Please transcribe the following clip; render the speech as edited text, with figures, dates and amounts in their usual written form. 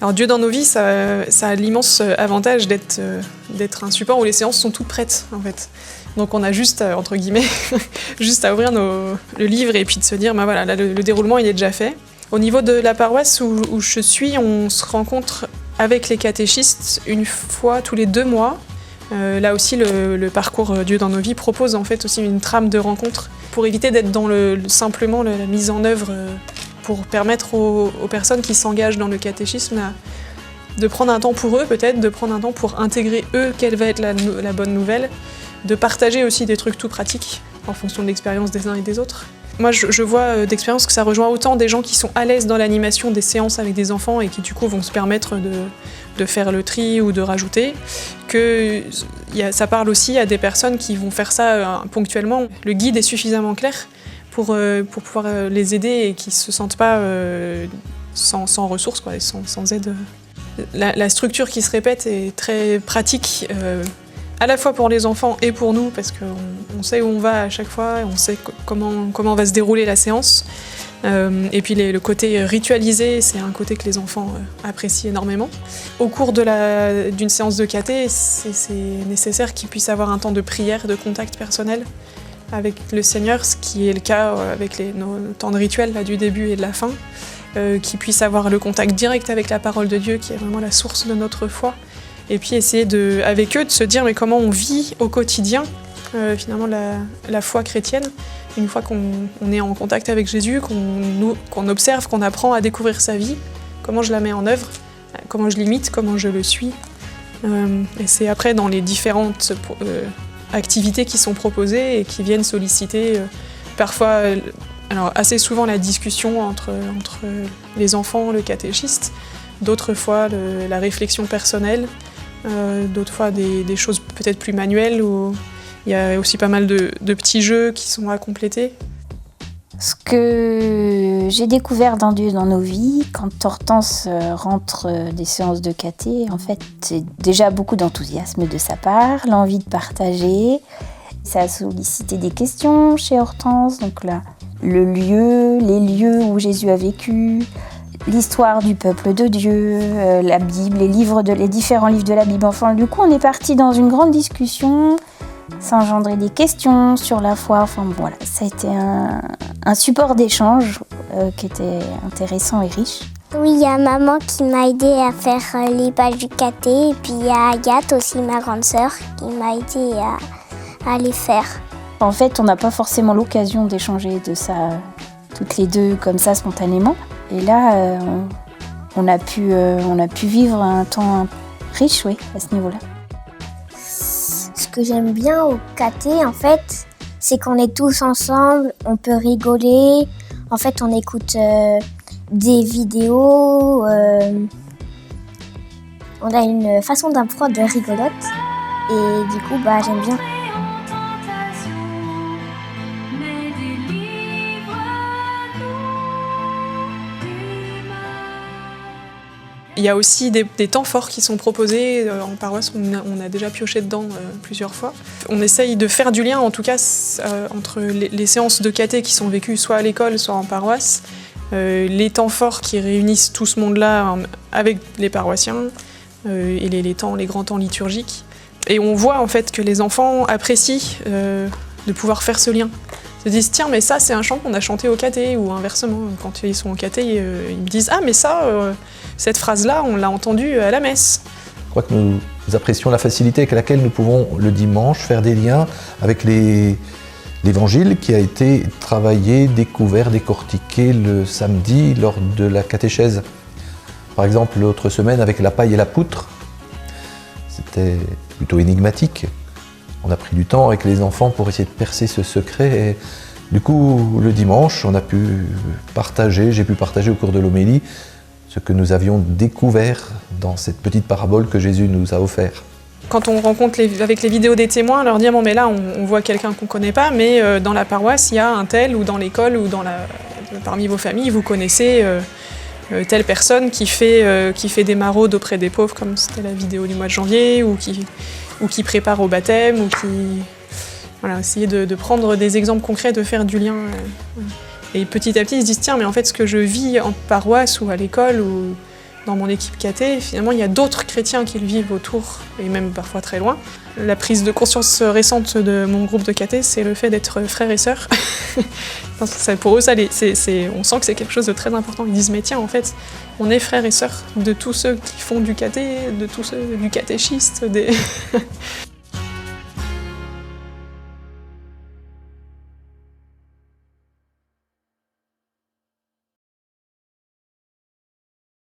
Alors Dieu dans nos vies, ça a l'immense avantage d'être un support où les séances sont toutes prêtes en fait. Donc on a juste, entre guillemets, juste à ouvrir le livre et puis de se dire, bah voilà, là, le déroulement il est déjà fait. Au niveau de la paroisse où je suis, on se rencontre avec les catéchistes une fois tous les 2 mois. Là aussi, le parcours Dieu dans nos vies propose en fait aussi une trame de rencontre pour éviter d'être dans simplement la mise en œuvre, pour permettre aux personnes qui s'engagent dans le catéchisme de prendre un temps pour eux peut-être, de prendre un temps pour intégrer eux quelle va être la bonne nouvelle, de partager aussi des trucs tout pratiques en fonction de l'expérience des uns et des autres. Moi, je vois d'expérience que ça rejoint autant des gens qui sont à l'aise dans l'animation des séances avec des enfants et qui du coup vont se permettre de faire le tri ou de rajouter, que ça parle aussi à des personnes qui vont faire ça ponctuellement. Le guide est suffisamment clair pour pouvoir les aider et qui ne se sentent pas sans ressources, quoi, sans aide. La structure qui se répète est très pratique, à la fois pour les enfants et pour nous, parce qu'on sait où on va à chaque fois, on sait comment va se dérouler la séance. Et puis le côté ritualisé, c'est un côté que les enfants apprécient énormément. Au cours d'une séance de caté, c'est nécessaire qu'ils puissent avoir un temps de prière, de contact personnel avec le Seigneur, ce qui est le cas avec nos temps de rituel là, du début et de la fin, qu'ils puissent avoir le contact direct avec la parole de Dieu, qui est vraiment la source de notre foi. Et puis essayer avec eux de se dire mais comment on vit au quotidien finalement la foi chrétienne, une fois qu'on est en contact avec Jésus, qu'on observe, qu'on apprend à découvrir sa vie, comment je la mets en œuvre, comment je l'imite, comment je le suis. Et c'est après dans les différentes activités qui sont proposées et qui viennent solliciter parfois, alors assez souvent la discussion entre les enfants, le catéchiste, d'autres fois la réflexion personnelle, d'autres fois des choses peut-être plus manuelles où il y a aussi pas mal de petits jeux qui sont à compléter. Ce que j'ai découvert dans Dieu dans nos vies, quand Hortense rentre des séances de caté, en fait, c'est déjà beaucoup d'enthousiasme de sa part, l'envie de partager. Ça a sollicité des questions chez Hortense, donc là, les lieux où Jésus a vécu, l'histoire du peuple de Dieu, la Bible, les différents livres de la Bible. Enfin, du coup, on est parti dans une grande discussion. Ça a engendré des questions sur la foi. Enfin, voilà, ça a été un support d'échange qui était intéressant et riche. Oui, il y a maman qui m'a aidée à faire les pages du caté. Et puis il y a Agathe aussi, ma grande sœur, qui m'a aidée à les faire. En fait, on n'a pas forcément l'occasion d'échanger de ça toutes les deux comme ça spontanément. Et là, on a pu vivre un temps riche, oui, à ce niveau-là. Ce que j'aime bien au caté, en fait, c'est qu'on est tous ensemble, on peut rigoler. En fait, on écoute des vidéos. On a une façon d'apprendre rigolote. Et du coup, j'aime bien. Il y a aussi des temps forts qui sont proposés en paroisse, on a déjà pioché dedans plusieurs fois. On essaye de faire du lien, en tout cas, entre les séances de caté qui sont vécues soit à l'école, soit en paroisse, les temps forts qui réunissent tout ce monde-là avec les paroissiens, et les grands temps liturgiques. Et on voit en fait que les enfants apprécient de pouvoir faire ce lien. Ils se disent, tiens, mais ça, c'est un chant qu'on a chanté au caté, ou inversement, quand ils sont au caté, ils me disent, ah, mais ça, cette phrase-là, on l'a entendue à la messe. Je crois que nous apprécions la facilité avec laquelle nous pouvons, le dimanche, faire des liens avec l'évangile qui a été travaillé, découvert, décortiqué le samedi lors de la catéchèse. Par exemple, l'autre semaine, avec la paille et la poutre, c'était plutôt énigmatique. On a pris du temps avec les enfants pour essayer de percer ce secret. Et du coup, le dimanche, j'ai pu partager au cours de l'homélie ce que nous avions découvert dans cette petite parabole que Jésus nous a offert. Quand on rencontre avec les vidéos des témoins, leur dire, bon, mais là, on voit quelqu'un qu'on ne connaît pas, mais dans la paroisse, il y a un tel, ou dans l'école, ou parmi vos familles, vous connaissez telle personne qui fait des maraudes auprès des pauvres, comme c'était la vidéo du mois de janvier, ou qui prépare au baptême, ou qui... Voilà, essayer de prendre des exemples concrets, de faire du lien. Et petit à petit, ils se disent, tiens, mais en fait, ce que je vis en paroisse ou à l'école, dans mon équipe cathé, finalement il y a d'autres chrétiens qui le vivent autour, et même parfois très loin. La prise de conscience récente de mon groupe de cathé, c'est le fait d'être frères et sœurs. Parce que pour eux, on sent que c'est quelque chose de très important. Ils disent, mais tiens, en fait, on est frères et sœurs de tous ceux qui font du caté, de tous ceux du catéchiste,